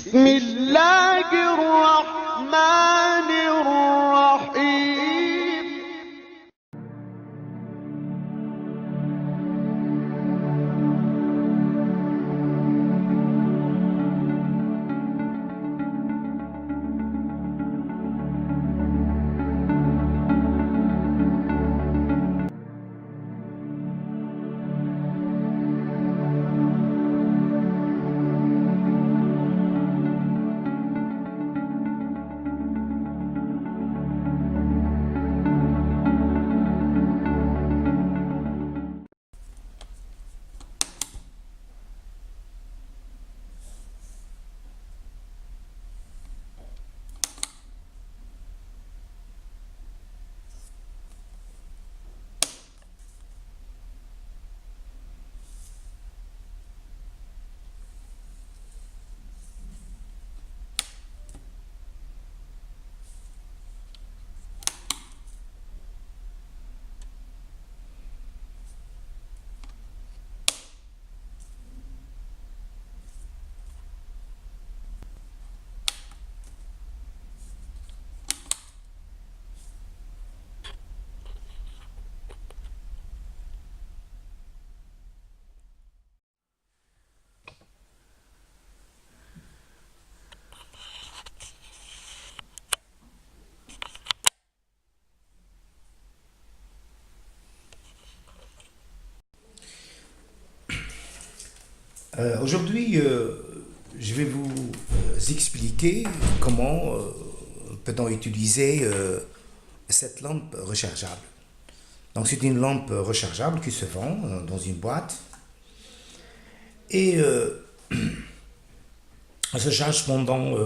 بسم الله الرحمن الرحيم. Aujourd'hui, je vais vous expliquer comment peut-on utiliser cette lampe rechargeable. Donc c'est une lampe rechargeable qui se vend dans une boîte et elle se charge pendant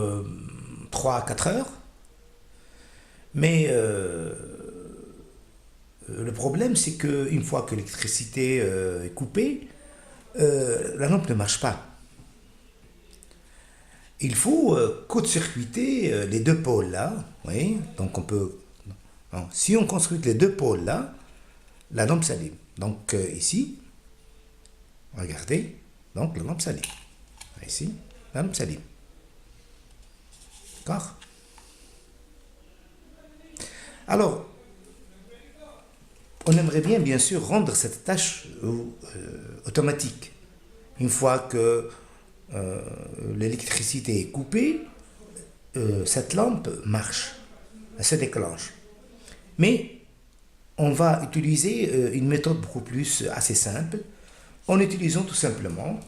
3 à 4 heures. Mais le problème, c'est qu'une fois que l'électricité est coupée, la lampe ne marche pas. Il faut court-circuiter les deux pôles là. Oui, donc on peut. Non, si on construit les deux pôles là, la lampe s'allume. Donc ici, regardez, donc la lampe s'allume. Ici, la lampe s'allume. D'accord? Alors, on aimerait bien sûr rendre cette tâche automatique. Une fois que l'électricité est coupée, cette lampe marche, elle se déclenche. Mais on va utiliser une méthode beaucoup plus assez simple en utilisant tout simplement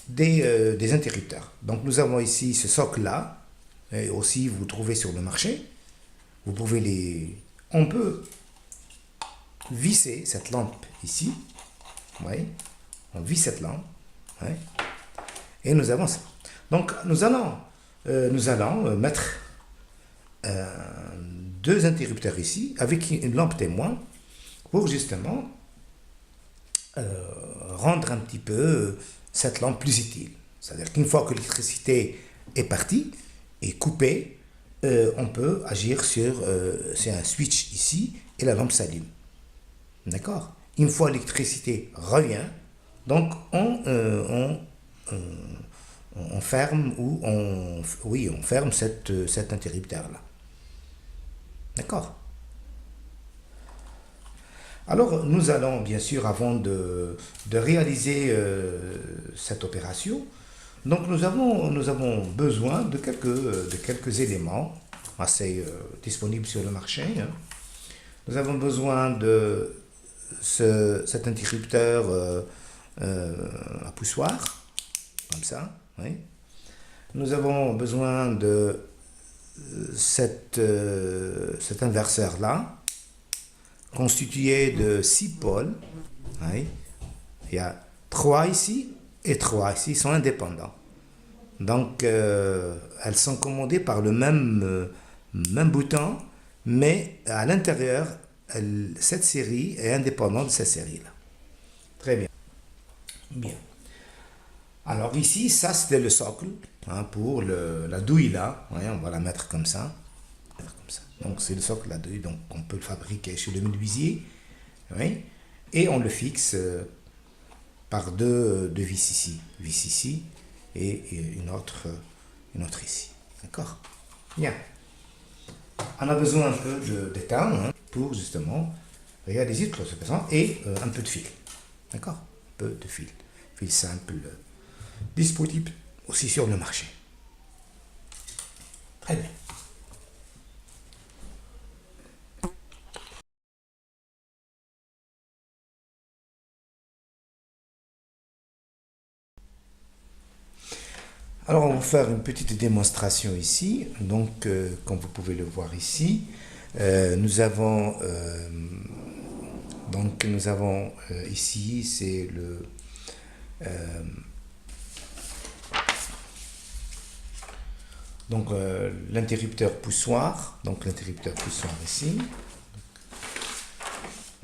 des interrupteurs. Donc nous avons ici ce socle-là, et aussi vous trouvez sur le marché. Vous pouvez les... On peut visser cette lampe ici. Oui, on visse cette lampe. Oui, et nous avons ça. Donc nous allons mettre deux interrupteurs ici avec une lampe témoin pour justement rendre un petit peu cette lampe plus utile. C'est-à-dire qu'une fois que l'électricité est partie et coupée, on peut agir sur un switch ici et la lampe s'allume. D'accord? Une fois l'électricité revient, donc on ferme ou on ferme cet interrupteur-là. D'accord? Alors, nous allons, bien sûr, avant de réaliser cette opération, donc nous avons besoin de quelques éléments assez disponibles sur le marché. Hein. Nous avons besoin de cet interrupteur à poussoir, comme ça. Oui. Nous avons besoin de cet inverseur-là, constitué de 6 pôles. Oui. Il y a 3 ici et 3 ici, sont indépendants. Donc, elles sont commandées par le même bouton, mais à l'intérieur, cette série est indépendante de cette série-là. Très bien. Bien. Alors ici, ça c'était le socle hein, pour la douille là. Ouais, on va la mettre comme ça. Donc c'est le socle la douille, donc on peut le fabriquer chez le menuisier. Oui. Et on le fixe par deux vis ici et une autre une autre ici. D'accord? Bien. On a besoin un peu d'étain hein, pour justement réaliser toute l'opération et un peu de fil. D'accord? Un peu de fil. Fil simple, disponible aussi sur le marché. Très bien. Alors, on va faire une petite démonstration ici. Donc, comme vous pouvez le voir ici, nous avons ici, c'est l'interrupteur poussoir. Donc, l'interrupteur poussoir ici.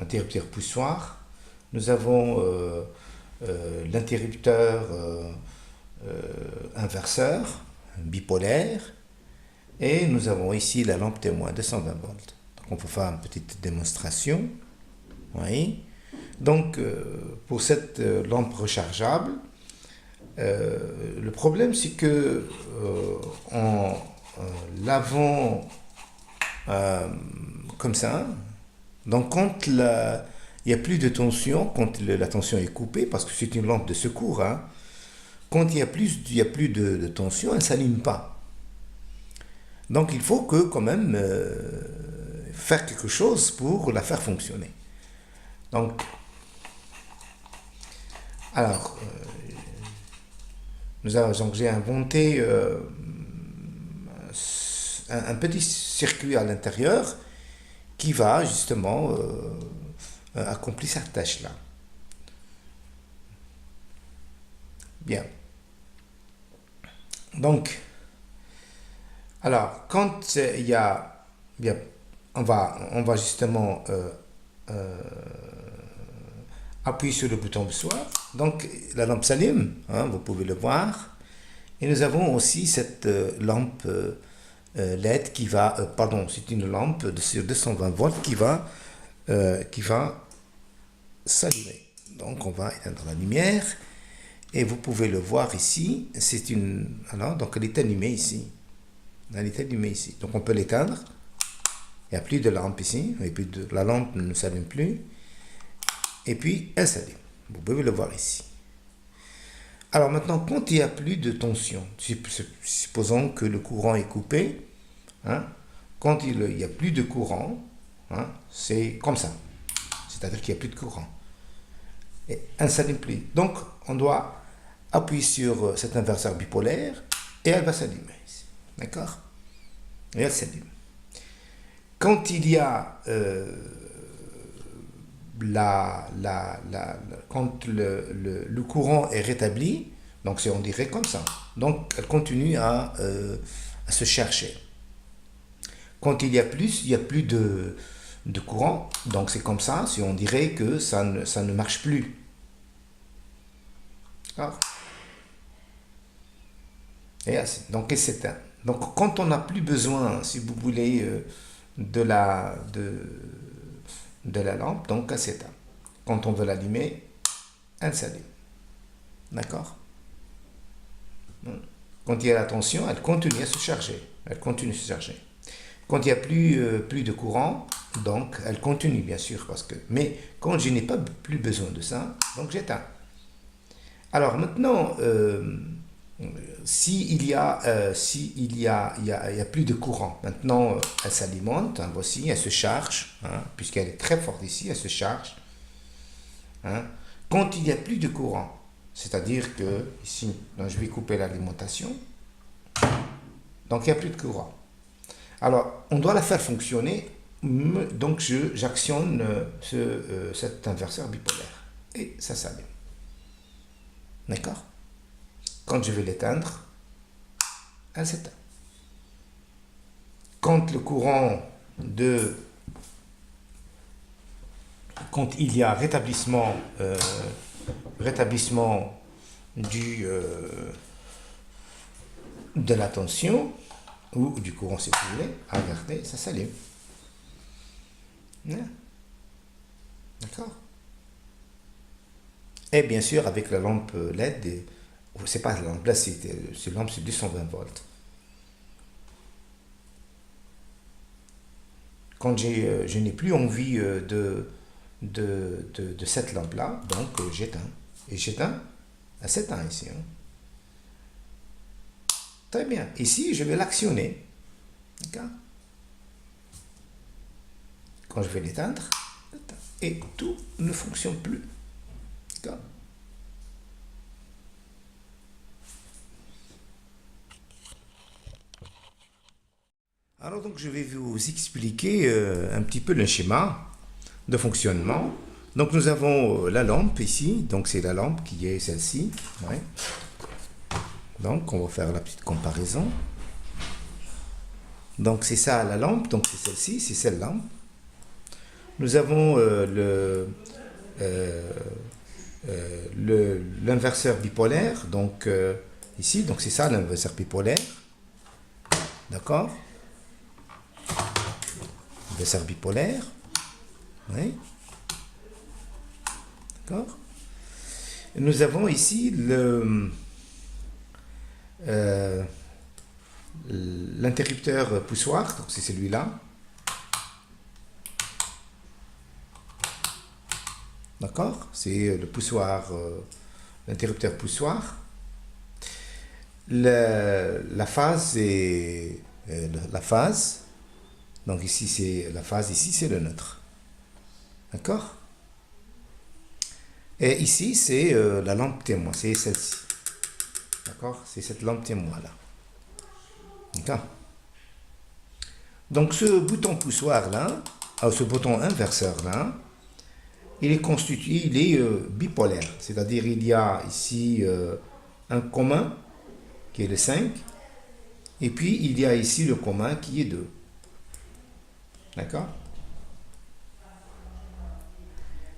L'interrupteur poussoir. Nous avons l'interrupteur inverseur, bipolaire. Et nous avons ici la lampe témoin de 120 volts. Donc, on peut faire une petite démonstration. Oui. Donc, pour cette lampe rechargeable, le problème c'est que en l'avant comme ça, donc quand il n'y a plus de tension, quand la tension est coupée, parce que c'est une lampe de secours, hein, quand il y a plus de tension, elle ne s'allume pas. Donc il faut que quand même faire quelque chose pour la faire fonctionner. Donc, alors, j'ai inventé un petit circuit à l'intérieur qui va justement accomplir cette tâche-là. Bien. Donc, alors, quand il y a, bien, on va justement appuyer sur le bouton poussoir. Donc, la lampe s'allume, hein, vous pouvez le voir. Et nous avons aussi cette lampe LED qui va, pardon, c'est une lampe sur 220 volts qui va s'allumer. Donc, on va éteindre la lumière. Et vous pouvez le voir ici. C'est une, alors, donc elle est allumée ici. Elle est allumée ici. Donc, on peut l'éteindre. Il n'y a plus de lampe ici. Et puis, la lampe ne s'allume plus. Et puis, elle s'allume. Vous pouvez le voir ici. Alors maintenant, quand il n'y a plus de tension, supposons que le courant est coupé, hein, quand il n'y a plus de courant, hein, c'est comme ça. C'est-à-dire qu'il n'y a plus de courant. Et elle ne s'allume plus. Donc, on doit appuyer sur cet inverseur bipolaire et elle va s'allumer. D'accord? Et elle s'allume. Quand il y a quand le courant est rétabli, donc on dirait comme ça. Donc elle continue à se chercher. Quand il y a plus de courant, donc c'est comme ça, si on dirait que ça ne marche plus. Alors, et ainsi, donc elle s'éteint. Donc quand on n'a plus besoin, si vous voulez, de la lampe, donc elle s'éteint. Quand on veut l'allumer, elle s'allume. D'accord? Quand il y a la tension, elle continue à se charger. Elle continue à se charger. Quand il n'y a plus de courant, donc elle continue bien sûr. Mais quand je n'ai plus besoin de ça, donc j'éteins. Alors maintenant, s'il y a plus de courant, maintenant elle s'alimente, hein, voici, elle se charge, hein, puisqu'elle est très forte ici, elle se charge. Hein. Quand il n'y a plus de courant, c'est-à-dire que ici, donc je vais couper l'alimentation, donc il n'y a plus de courant. Alors, on doit la faire fonctionner, donc j'actionne cet inverseur bipolaire et ça s'allume. D'accord? Quand je vais l'éteindre, elle s'éteint. Quand le courant quand il y a rétablissement de la tension ou du courant si vous voulez, regardez, ça s'allume. D'accord? Et bien sûr avec la lampe LED, c'est pas la lampe là, c'est lampe c'est 220 volts. quand je n'ai plus envie de cette lampe-là, donc j'éteins. Et j'éteins, elle s'éteint ici. Hein. Très bien. Ici, je vais l'actionner. Quand je vais l'éteindre, et tout ne fonctionne plus. Alors donc je vais vous expliquer un petit peu le schéma de fonctionnement. Donc nous avons la lampe ici, donc c'est la lampe qui est celle-ci. Ouais. Donc on va faire la petite comparaison. Donc c'est ça la lampe, donc c'est celle-ci, c'est celle-là. Nous avons l'inverseur bipolaire, donc ici, donc c'est ça l'inverseur bipolaire. D'accord? Inverseur bipolaire. Oui. D'accord? Nous avons ici l'interrupteur poussoir, donc c'est celui-là. D'accord? C'est le poussoir, l'interrupteur poussoir. La phase est la phase. Donc ici c'est la phase, ici c'est le neutre. D'accord? Et ici c'est la lampe témoin, c'est celle-ci. D'accord? C'est cette lampe témoin là. D'accord? Donc ce bouton poussoir là, ce bouton inverseur là, il est constitué, il est bipolaire. C'est-à-dire il y a ici un commun qui est le 5, et puis il y a ici le commun qui est 2. D'accord?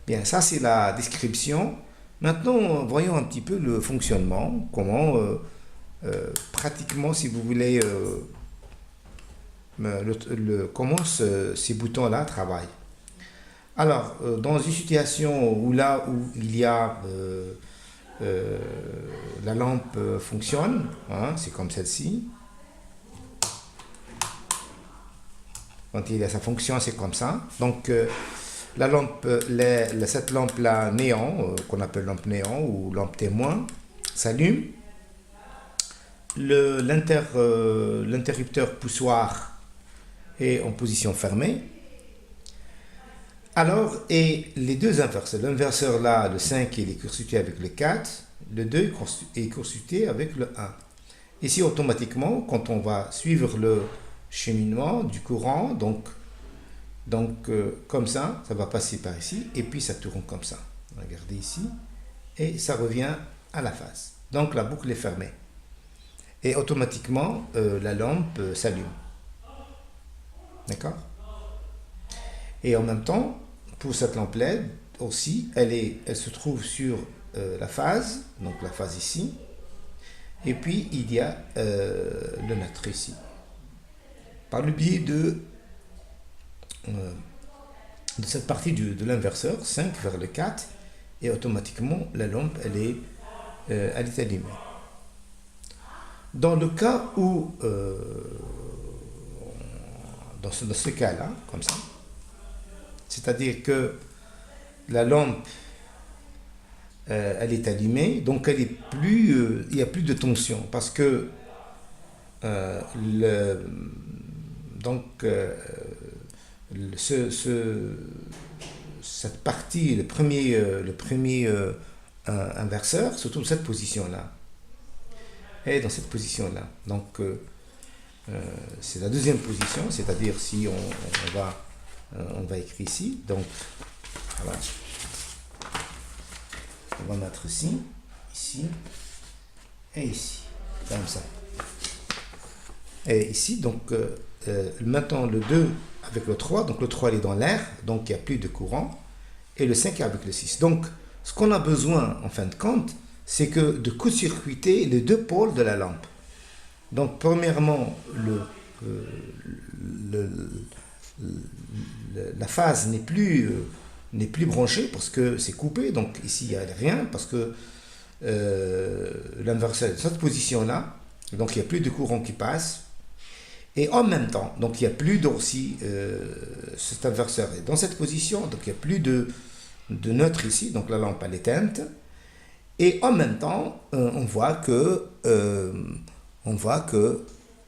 Bien, ça c'est la description. Maintenant, voyons un petit peu le fonctionnement, comment pratiquement, si vous voulez, comment ces boutons-là travaillent. Alors, dans une situation où là où il y a la lampe fonctionne, hein, c'est comme celle-ci. Quand il y a sa fonction, c'est comme ça. Donc, la lampe, cette lampe-là néant, qu'on appelle lampe néant ou lampe témoin, s'allume. L'interrupteur poussoir est en position fermée. Alors, et les deux inverseurs, l'inverseur là, le 5, il est constitué avec le 4, le 2 est constitué avec le 1. Ici, automatiquement, quand on va suivre le cheminement du courant, donc comme ça va passer par ici, et puis ça tourne comme ça. Regardez ici, et ça revient à la phase. Donc la boucle est fermée. Et automatiquement, la lampe s'allume. D'accord? Et en même temps, pour cette lampe LED aussi, elle se trouve sur la phase, donc la phase ici, et puis il y a le neutre ici. Par le biais de cette partie de l'inverseur, 5 vers le 4, et automatiquement la lampe elle est allumée. Dans le cas où, dans ce cas-là, comme ça, c'est-à-dire que la lampe elle est allumée, donc elle est plus, il n'y a plus de tension parce que cette partie, le premier inverseur se trouve dans cette position-là. Et dans cette position-là. Donc, c'est la deuxième position, c'est-à-dire si on va écrire ici. Donc, voilà. On va mettre ici, et ici, comme ça. Et ici, donc, maintenant le 2 avec le 3, donc le 3 il est dans l'air, donc il n'y a plus de courant, et le 5 est avec le 6. Donc, ce qu'on a besoin, en fin de compte, c'est que de court-circuiter les deux pôles de la lampe. Donc, premièrement, la phase n'est plus branchée parce que c'est coupé. Donc, ici, il n'y a rien parce que l'inverseur est dans cette position-là. Donc, il n'y a plus de courant qui passe. Et en même temps, donc il n'y a plus aussi cet inverseur est dans cette position, donc il n'y a plus de neutre ici, donc la lampe elle est éteinte. Et en même temps, on voit que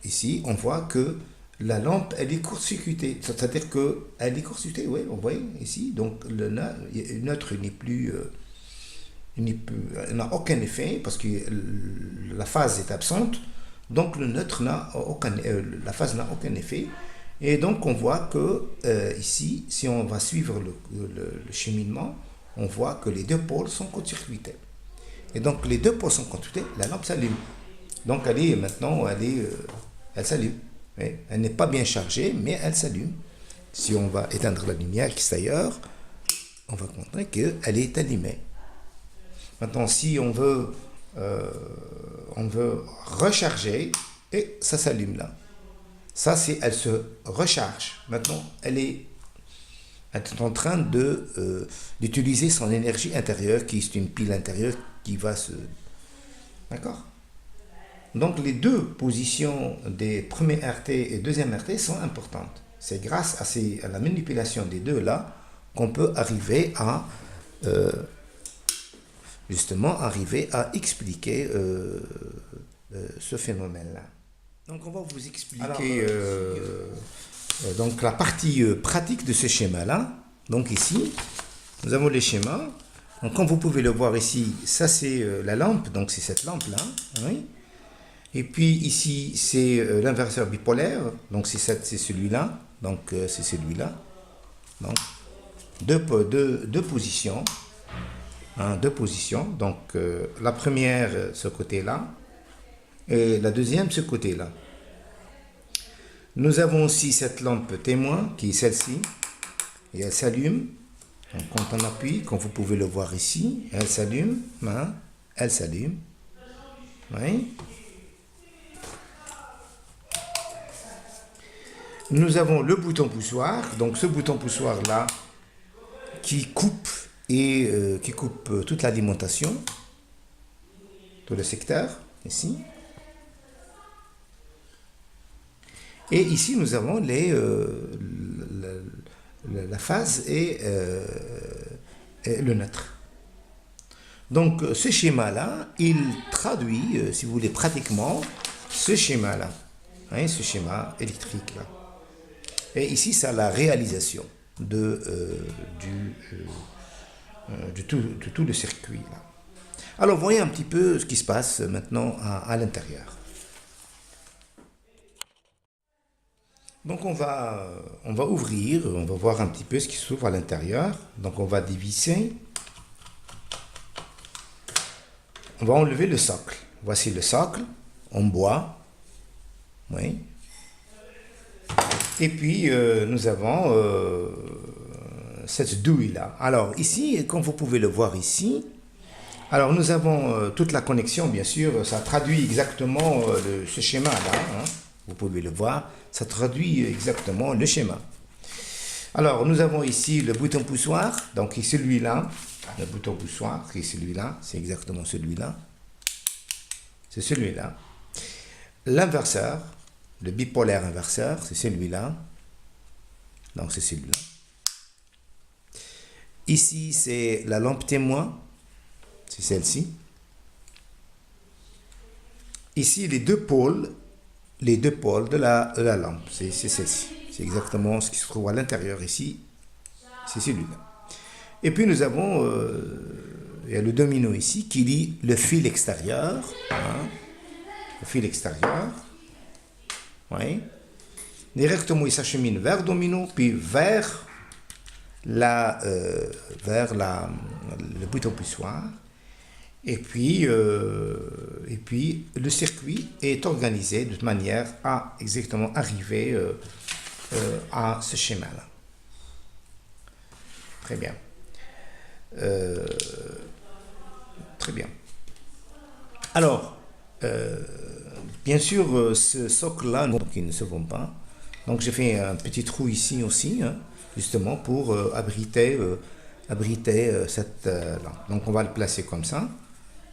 ici, on voit que la lampe elle est court-circuitée, c'est-à-dire que elle est court-circuitée, oui, vous voyez ici, donc le neutre n'est plus n'a aucun effet parce que la phase est absente, donc le neutre n'a aucun, la phase n'a aucun effet. Et donc on voit que ici, si on va suivre le cheminement, on voit que les deux pôles sont court-circuités. Et donc les deux pôles sont court-circuités, la lampe s'allume. Donc elle est maintenant, elle s'allume. Oui. Elle n'est pas bien chargée, mais elle s'allume. Si on va éteindre la lumière qui est ailleurs, on va montrer qu'elle est allumée. Maintenant, si on veut recharger, et ça s'allume là. Ça, c'est, elle se recharge. Maintenant, elle est en train d'utiliser son énergie intérieure, qui est une pile intérieure qui va se... D'accord? Donc, les deux positions des premiers RT et deuxième RT sont importantes. C'est grâce à la manipulation des deux là qu'on peut arriver à... justement arriver à expliquer ce phénomène-là. Donc on va vous expliquer donc la partie pratique de ce schéma-là. Donc ici, nous avons les schémas. Donc comme vous pouvez le voir ici, ça c'est la lampe, donc c'est cette lampe-là. Oui. Et puis ici, c'est l'inverseur bipolaire, donc c'est celui-là. Donc c'est celui-là. Donc deux positions. Deux positions, donc la première ce côté-là et la deuxième ce côté-là. Nous avons aussi cette lampe témoin qui est celle-ci et elle s'allume. Donc quand on appuie, comme vous pouvez le voir ici, elle s'allume, elle s'allume. Oui. Nous avons le bouton poussoir, donc ce bouton poussoir là qui coupe et qui coupe toute l'alimentation, tout le secteur, ici. Et ici, nous avons la phase et le neutre. Donc, ce schéma-là, il traduit, si vous voulez, pratiquement ce schéma-là, hein, ce schéma électrique-là. Et ici, c'est la réalisation de tout le circuit là. Alors voyez un petit peu ce qui se passe maintenant à l'intérieur. Donc on va ouvrir, on va voir un petit peu ce qui s'ouvre à l'intérieur. Donc on va dévisser. On va enlever le socle. Voici le socle en bois. Oui. Et puis nous avons cette douille là. Alors ici, comme vous pouvez le voir ici, alors nous avons toute la connexion, bien sûr, ça traduit exactement ce schéma là, hein. Vous pouvez le voir, ça traduit exactement le schéma. Alors nous avons ici le bouton poussoir, donc celui-là, le bouton poussoir, qui est celui-là, c'est exactement celui-là, c'est celui-là. L'inverseur, le bipolaire inverseur, c'est celui-là, donc c'est celui-là. Ici, c'est la lampe témoin, c'est celle-ci. Ici, les deux pôles de la lampe, c'est celle-ci. C'est exactement ce qui se trouve à l'intérieur ici, c'est celui-là. Et puis nous avons, il y a le domino ici qui lie le fil extérieur, hein, le fil extérieur, oui. Directement il s'achemine vers le domino, puis vers le bouton poussoir. Et puis le circuit est organisé de manière à exactement arriver à ce schéma-là. Très bien. Très bien. Alors, bien sûr, ce socle-là, il ne se vend pas. Donc j'ai fait un petit trou ici aussi, hein, justement pour abriter cette lampe. Donc on va le placer comme ça.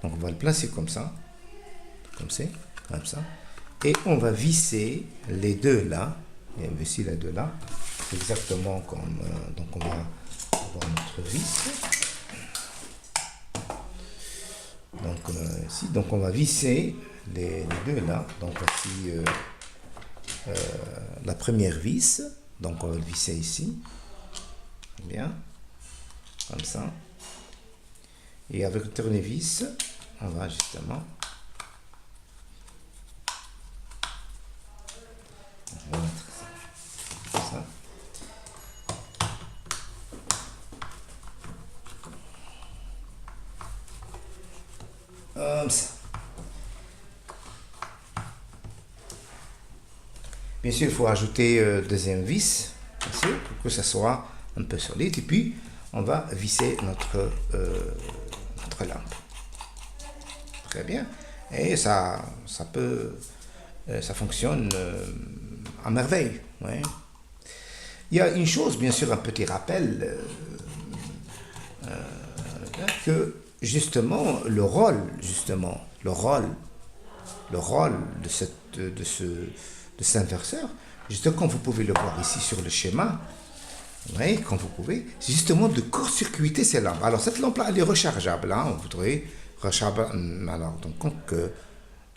Donc on va le placer comme ça, comme ça. Et on va visser les deux là. Et on visser les deux là. Exactement comme... donc on va avoir notre vis. Donc ici, donc on va visser les deux là. Donc voici la première vis. Donc on va le visser ici. Bien. Comme ça. Et avec le tournevis, on va justement... On va mettre ça. Comme ça. Comme ça. Bien sûr, il faut ajouter deuxième vis, bien sûr, pour que ça soit un peu solide. Et puis, on va visser notre lampe. Très bien. Et ça fonctionne à merveille. Ouais. Il y a une chose, bien sûr, un petit rappel, que justement, le rôle de cet inverseur, justement, comme vous pouvez le voir ici sur le schéma, oui, comme vous pouvez, c'est justement de court-circuiter ces lampes. Alors, cette lampe-là, elle est rechargeable. Hein, vous trouvez rechargeable. Alors, donc,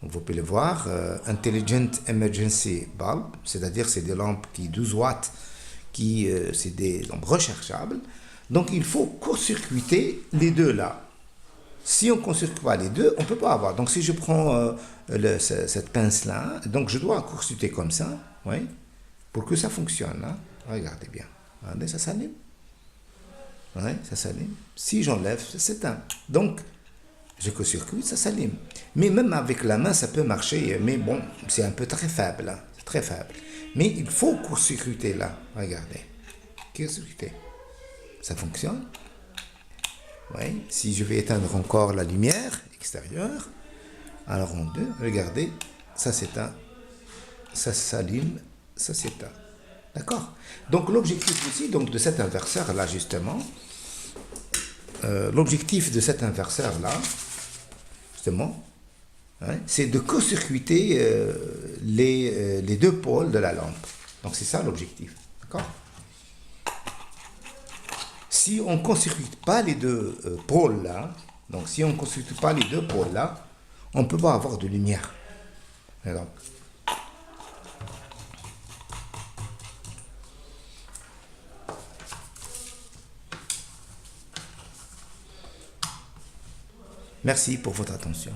vous pouvez le voir, Intelligent Emergency Bulb, c'est-à-dire c'est des lampes qui 12 watts, c'est des lampes rechargeables. Donc, il faut court-circuiter les deux là. Si on ne court-circuite pas les deux, on ne peut pas avoir. Donc, si je prends cette pince-là, donc je dois court-circuiter comme ça, oui, pour que ça fonctionne. Hein. Regardez bien. Regardez, ça s'allume. Ouais, ça s'allume. Si j'enlève, ça s'éteint. Donc, je court-circuite, ça s'allume. Mais même avec la main, ça peut marcher. Mais bon, c'est un peu très faible. Hein. C'est très faible. Mais il faut court-circuiter là. Regardez. Court-circuiter. Ça fonctionne. Oui. Si je vais éteindre encore la lumière extérieure, alors en deux, regardez, ça s'éteint. Ça s'allume, ça s'éteint. D'accord. Donc l'objectif aussi donc, de cet inverseur-là, justement, l'objectif de cet inverseur-là, justement, hein, c'est de court-circuiter les deux pôles de la lampe. Donc c'est ça l'objectif. D'accord. Si on ne court-circuite pas les deux pôles-là, donc si on ne court-circuite pas les deux pôles-là, on ne peut pas avoir de lumière. Et donc, merci pour votre attention.